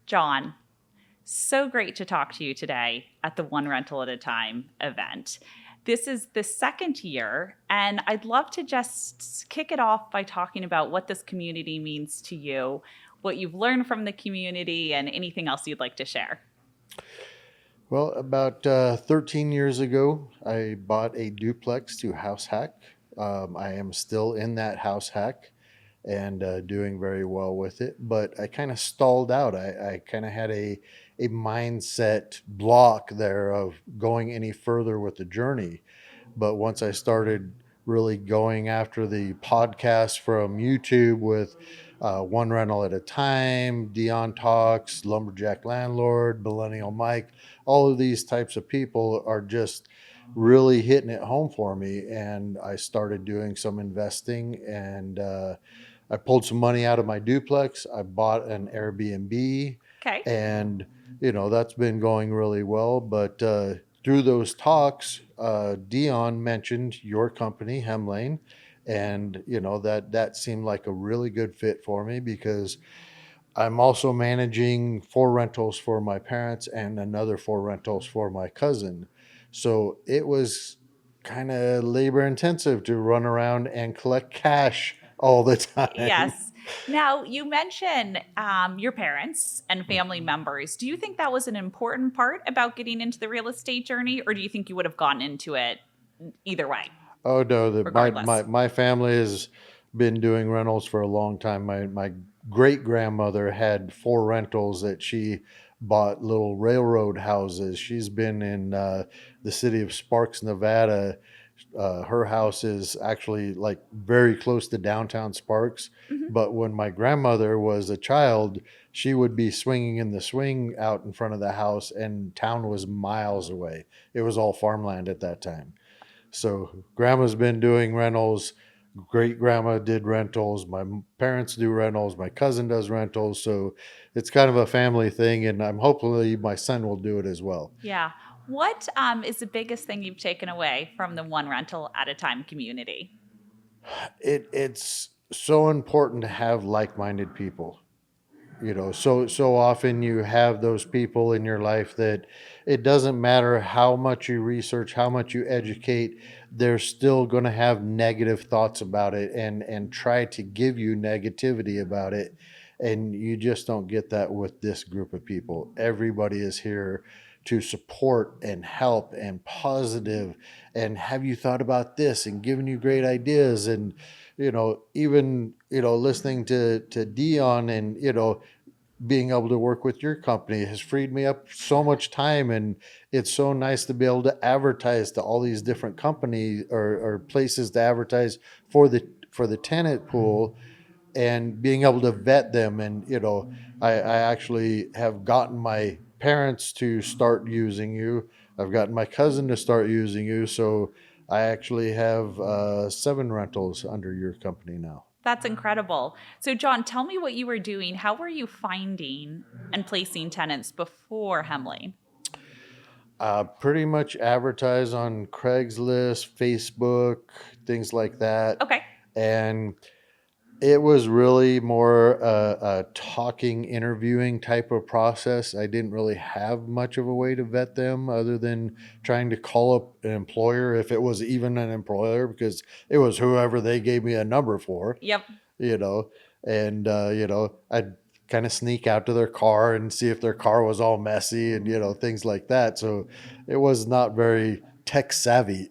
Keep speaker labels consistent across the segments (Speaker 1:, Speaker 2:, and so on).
Speaker 1: John, so great to talk to you today at the One Rental at a Time event. This is the second year, and I'd love to just kick it off by talking about what this community means to you, what you've learned from the community, and anything else you'd like to share.
Speaker 2: Well, about 13 years ago, I bought a duplex to house hack. I am still in that house hack and doing very well with it, but I kind of stalled out. I kind of had a mindset block there of going any further with the journey. But once I started really going after the podcast from YouTube with One Rental at a Time, Dion Talks, Lumberjack Landlord, Millennial Mike, all of these types of people are just really hitting it home for me. And I started doing some investing and I pulled some money out of my duplex. I bought an Airbnb
Speaker 1: Okay.
Speaker 2: and, that's been going really well. But through those talks, Dion mentioned your company, Hemlane, and that seemed like a really good fit for me because I'm also managing 4 rentals for my parents and another 4 rentals for my cousin. So it was kind of labor intensive to run around and collect cash all the time.
Speaker 1: Yes. Now, you mentioned your parents and family members. Do you think that was an important part about getting into the real estate journey, or do you think you would have gotten into it either way,
Speaker 2: Oh no, my
Speaker 1: regardless?
Speaker 2: my family has been doing rentals for a long time. My great grandmother had 4 rentals that she bought, little railroad houses. She's been in the city of Sparks, Nevada. Her house is actually like very close to downtown Sparks.
Speaker 1: Hmm.
Speaker 2: But when my grandmother was a child, she would be swinging in the swing out in front of the house, and town was miles away. It was all farmland at that time. So grandma's been doing rentals. Great grandma did rentals. My parents do rentals. My cousin does rentals. So it's kind of a family thing, and I'm hopefully my son will do it as well.
Speaker 1: Yeah. What is the biggest thing you've taken away from the One Rental at a Time community?
Speaker 2: It's so important to have like-minded people. So often you have those people in your life that it doesn't matter how much you research, how much you educate, they're still going to have negative thoughts about it and try to give you negativity about it. And you just don't get that with this group of people. Everybody is here to support and help and positive and have you thought about this and giving you great ideas. And even listening to Dion and being able to work with your company has freed me up so much time, and it's so nice to be able to advertise to all these different companies or places to advertise for the tenant pool and being able to vet them. And I actually have gotten my parents to start using you. I've gotten my cousin to start using you, so I actually have 7 rentals under your company now.
Speaker 1: That's incredible. So, John, tell me what you were doing. How were you finding and placing tenants before Hemlane?
Speaker 2: Pretty much advertise on Craigslist, Facebook, things like that.
Speaker 1: Okay.
Speaker 2: And it was really more a talking, interviewing type of process. I didn't really have much of a way to vet them other than trying to call up an employer, if it was even an employer, because it was whoever they gave me a number for,
Speaker 1: Yep.
Speaker 2: you know. And, I'd kind of sneak out to their car and see if their car was all messy and, things like that. So it was not very tech savvy.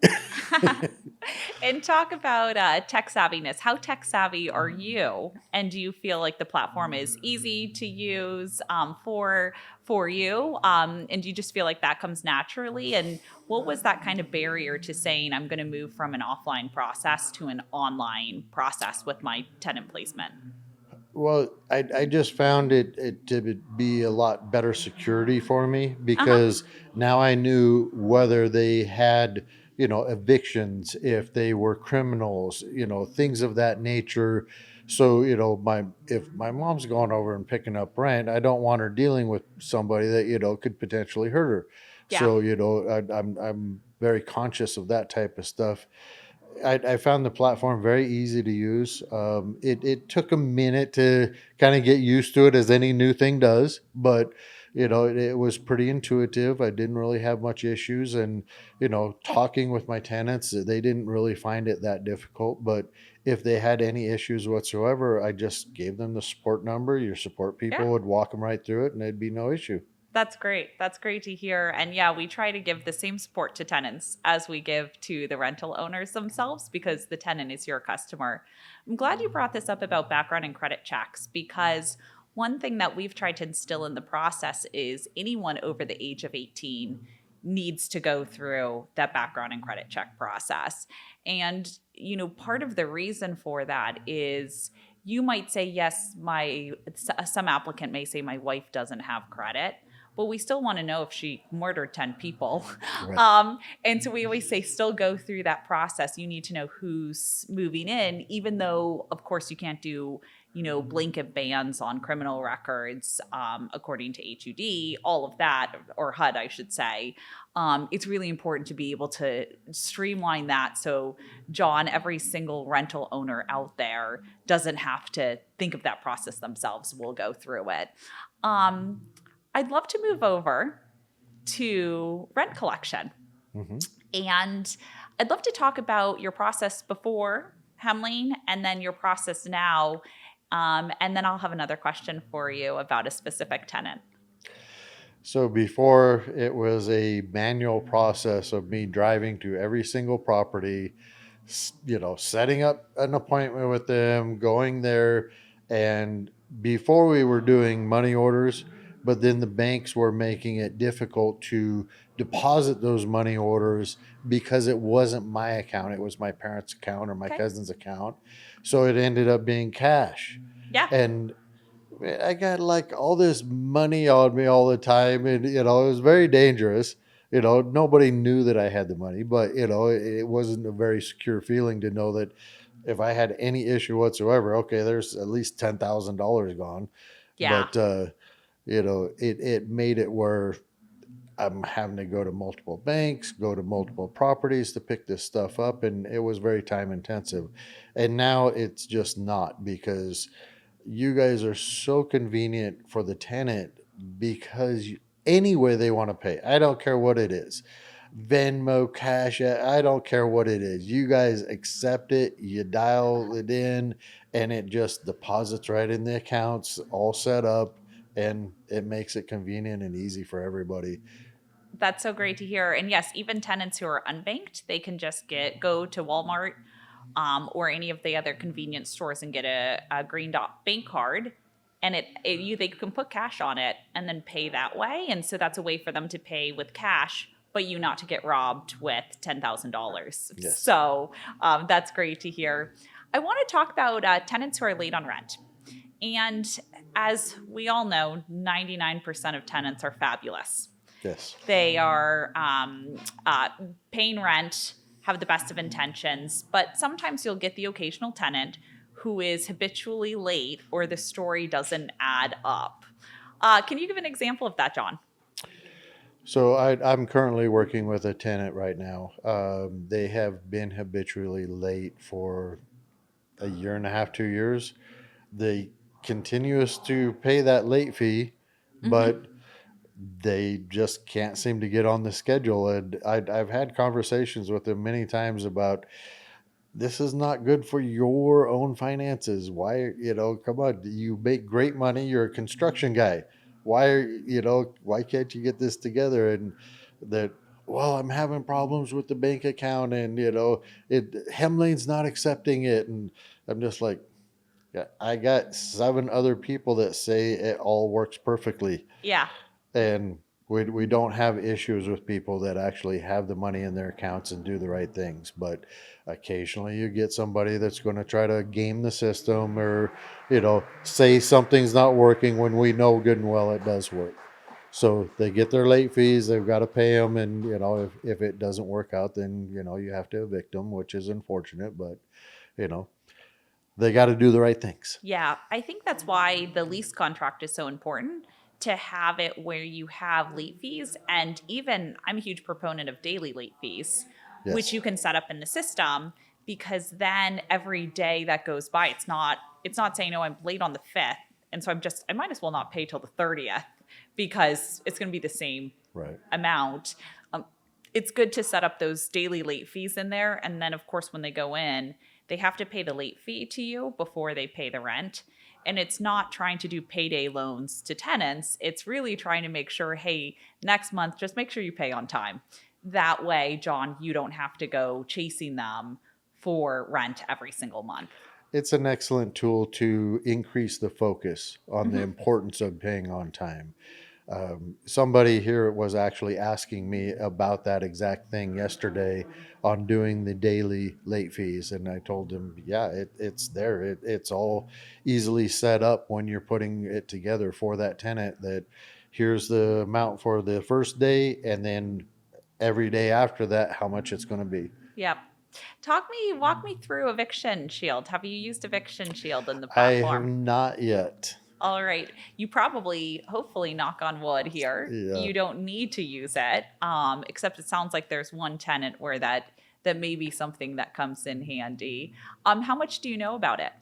Speaker 1: And talk about tech savviness. How tech savvy are you? And do you feel like the platform is easy to use for you? And do you just feel like that comes naturally? And what was that kind of barrier to saying I'm going to move from an offline process to an online process with my tenant placement?
Speaker 2: Well, I just found it to be a lot better security for me
Speaker 1: Uh huh.
Speaker 2: because now I knew whether they had, evictions, if they were criminals, things of that nature. So, my if my mom's going over and picking up rent, I don't want her dealing with somebody that, could potentially hurt her.
Speaker 1: Yeah.
Speaker 2: So, I'm very conscious of that type of stuff. I found the platform very easy to use. It took a minute to kind of get used to it, as any new thing does, but it was pretty intuitive. I didn't really have much issues, and talking with my tenants, they didn't really find it that difficult. But if they had any issues whatsoever, I just gave them the support number. Your support
Speaker 1: Yeah.
Speaker 2: people would walk them right through it, and it'd be no issue.
Speaker 1: That's great. That's great to hear. And yeah, we try to give the same support to tenants as we give to the rental owners themselves, because the tenant is your customer. I'm glad you brought this up about background and credit checks, because one thing that we've tried to instill in the process is anyone over the age of 18 needs to go through that background and credit check process. And, part of the reason for that is you might say, yes, some applicant may say, my wife doesn't have credit. But we still want to know if she murdered 10 people.
Speaker 2: Right.
Speaker 1: And so we always say, still go through that process. You need to know who's moving in, even though, of course, you can't do, blanket bans on criminal records, according to HUD, all of that, or HUD, I should say. It's really important to be able to streamline that. So, John, every single rental owner out there doesn't have to think of that process themselves. We'll go through it. I'd love to move over to rent collection.
Speaker 2: Hmm.
Speaker 1: And I'd love to talk about your process before Hemling and then your process now. And then I'll have another question for you about a specific tenant.
Speaker 2: So before, it was a manual process of me driving to every single property, setting up an appointment with them, going there. And before, we were doing money orders, but then the banks were making it difficult to deposit those money orders because it wasn't my account. It was my parents' account or my
Speaker 1: Okay.
Speaker 2: cousin's account. So it ended up being cash.
Speaker 1: Yeah.
Speaker 2: And I got like all this money on me all the time, and it was very dangerous. Nobody knew that I had the money, but it wasn't a very secure feeling to know that if I had any issue whatsoever, okay, there's at least $10,000 gone.
Speaker 1: Yeah.
Speaker 2: But it made it where I'm having to go to multiple banks, go to multiple properties to pick this stuff up, and it was very time intensive. And now it's just not, because you guys are so convenient for the tenant, because any way they want to pay, I don't care what it is, Venmo, Cash, I don't care what it is. You guys accept it, you dial it in, and it just deposits right in the accounts, all set up, and it makes it convenient and easy for everybody.
Speaker 1: That's so great to hear. And yes, even tenants who are unbanked, they can just go to Walmart, or any of the other convenience stores and get a Green Dot bank card, and they can put cash on it and then pay that way. And so that's a way for them to pay with cash, but you not to get robbed with $10,000.
Speaker 2: Yes.
Speaker 1: So that's great to hear. I want to talk about tenants who are late on rent. And as we all know, 99% of tenants are fabulous.
Speaker 2: Yes.
Speaker 1: They are paying rent, have the best of intentions, but sometimes you'll get the occasional tenant who is habitually late, or the story doesn't add up. Can you give an example of that, John?
Speaker 2: So I'm currently working with a tenant right now. They have been habitually late for a year and a half, 2 years. They continuous to pay that late fee, but they just can't seem to get on the schedule. And I've had conversations with them many times about, this is not good for your own finances. Why, come on, you make great money. You're a construction guy. Why can't you get this together? And that, well, I'm having problems with the bank account, and, Hemlane's not accepting it. And I'm just like, yeah, I got 7 other people that say it all works perfectly.
Speaker 1: Yeah.
Speaker 2: And we don't have issues with people that actually have the money in their accounts and do the right things. But occasionally you get somebody that's going to try to game the system, or, say something's not working when we know good and well it does work. So they get their late fees, they've got to pay them. And, if it doesn't work out, then, you have to evict them, which is unfortunate, but, they got to do the right things.
Speaker 1: Yeah, I think that's why the lease contract is so important, to have it where you have late fees. And even I'm a huge proponent of daily late fees,
Speaker 2: Yes.
Speaker 1: which you can set up in the system because then every day that goes by, it's not saying, oh, I'm late on the 5th. And so I might as well not pay till the 30th because it's going to be the same
Speaker 2: Right.
Speaker 1: amount. It's good to set up those daily late fees in there. And then, of course, when they go in, they have to pay the late fee to you before they pay the rent. And it's not trying to do payday loans to tenants. It's really trying to make sure, hey, next month, just make sure you pay on time. That way, John, you don't have to go chasing them for rent every single month.
Speaker 2: It's an excellent tool to increase the focus on the importance of paying on time. Somebody here was actually asking me about that exact thing yesterday on doing the daily late fees. And I told him, yeah, it's there. It's all easily set up when you're putting it together for that tenant, that here's the amount for the first day, and then every day after that, how much it's going to be.
Speaker 1: Yep. Walk me through Eviction Shield. Have you used Eviction Shield in the
Speaker 2: I have
Speaker 1: platform?
Speaker 2: not yet.
Speaker 1: All right. You probably, hopefully, knock on wood here,
Speaker 2: Yeah.
Speaker 1: you don't need to use it, except it sounds like there's one tenant where that may be something that comes in handy. How much do you know about it?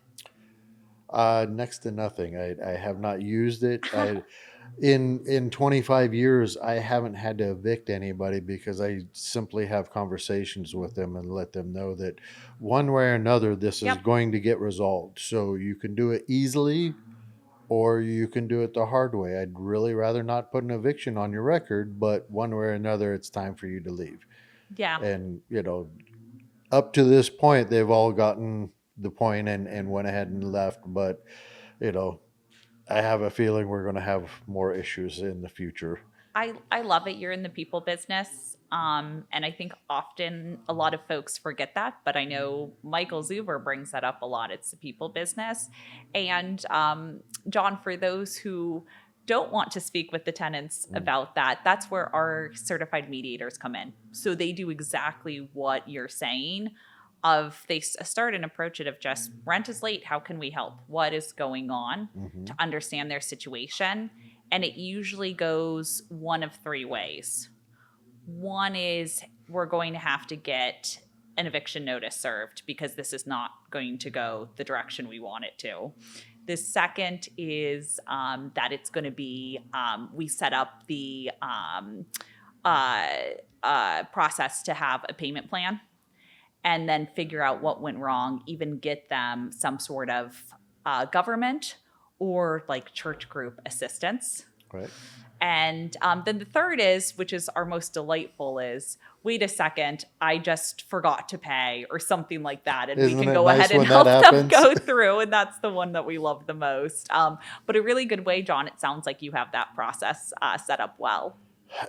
Speaker 2: Next to nothing. I have not used it. In 25 years, I haven't had to evict anybody because I simply have conversations with them and let them know that one way or another, this is
Speaker 1: Yep.
Speaker 2: going to get resolved. So you can do it easily or you can do it the hard way. I'd really rather not put an eviction on your record, but one way or another, it's time for you to leave.
Speaker 1: Yeah.
Speaker 2: And, up to this point, they've all gotten the point and went ahead and left. But, I have a feeling we're going to have more issues in the future.
Speaker 1: I love it. You're in the people business. And I think often a lot of folks forget that, but I know Michael Zuber brings that up a lot. It's the people business. And John, for those who don't want to speak with the tenants about that, that's where our certified mediators come in. So they do exactly what you're saying. They start and approach it of just rent is late. How can we help? What is going on to understand their situation? And it usually goes one of three ways. One is we're going to have to get an eviction notice served because this is not going to go the direction we want it to. The second is that it's going to be, we set up the process to have a payment plan and then figure out what went wrong, even get them some sort of government or like church group assistance.
Speaker 2: Right.
Speaker 1: And then the third is, which is our most delightful, is wait a second, I just forgot to pay or something like that. And
Speaker 2: Isn't
Speaker 1: we can
Speaker 2: it
Speaker 1: go
Speaker 2: nice
Speaker 1: ahead and
Speaker 2: when
Speaker 1: help
Speaker 2: that
Speaker 1: them
Speaker 2: happens?
Speaker 1: go through. And that's the one that we love the most. But a really good way, John, it sounds like you have that process set up well.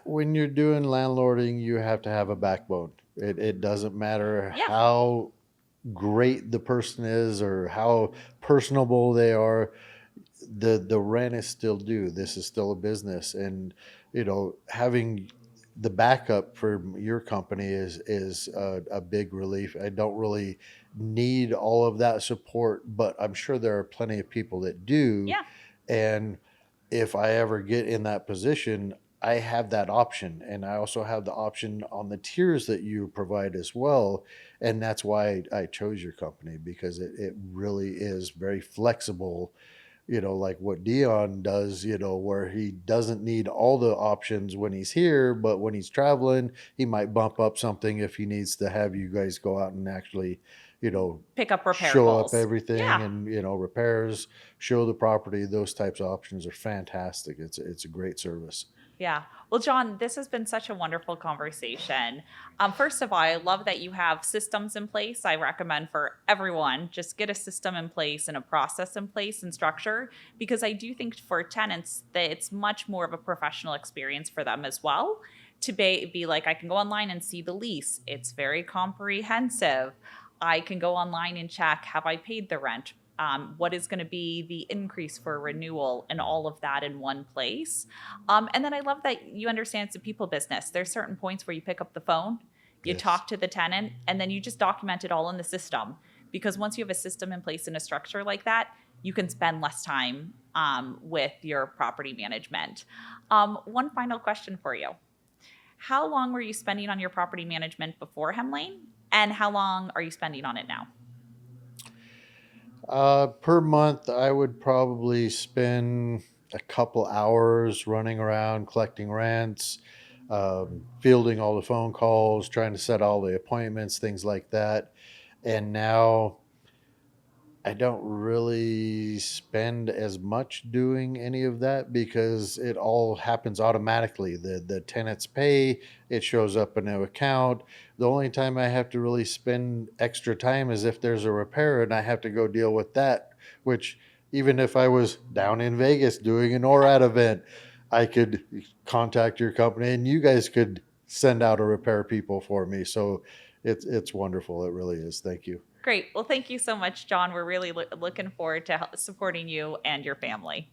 Speaker 2: When you're doing landlording, you have to have a backbone. It doesn't matter
Speaker 1: Yeah.
Speaker 2: how great the person is or how personable they are. The rent is still due. This is still a business, and having the backup for your company is a big relief. I don't really need all of that support, but I'm sure there are plenty of people that do.
Speaker 1: Yeah.
Speaker 2: And if I ever get in that position, I have that option, and I also have the option on the tiers that you provide as well. And that's why I chose your company, because it really is very flexible, like what Dion does, where he doesn't need all the options when he's here, but when he's traveling, he might bump up something if he needs to have you guys go out and actually,
Speaker 1: Pick up repair
Speaker 2: show
Speaker 1: calls.
Speaker 2: up everything
Speaker 1: Yeah.
Speaker 2: and, repairs, show the property. Those types of options are fantastic. It's a great service.
Speaker 1: Yeah. Well, John, this has been such a wonderful conversation. First of all, I love that you have systems in place. I recommend for everyone, just get a system in place and a process in place and structure, because I do think for tenants that it's much more of a professional experience for them as well to be like, I can go online and see the lease. It's very comprehensive. I can go online and check, have I paid the rent? What is going to be the increase for renewal, and all of that in one place. And then I love that you understand it's a people business. There's certain points where you pick up the phone, you
Speaker 2: Yes.
Speaker 1: talk to the tenant, and then you just document it all in the system. Because once you have a system in place and a structure like that, you can spend less time with your property management. One final question for you. How long were you spending on your property management before Hemlane? And how long are you spending on it now?
Speaker 2: Per month, I would probably spend a couple hours running around collecting rents, fielding all the phone calls, trying to set all the appointments, things like that. And now I don't really spend as much doing any of that because it all happens automatically. The tenants pay, it shows up in an account. The only time I have to really spend extra time is if there's a repair and I have to go deal with that, which even if I was down in Vegas doing an ORAD event, I could contact your company and you guys could send out a repair people for me. So it's wonderful. It really is. Thank you.
Speaker 1: Great. Well, thank you so much, John. We're really looking forward to supporting you and your family.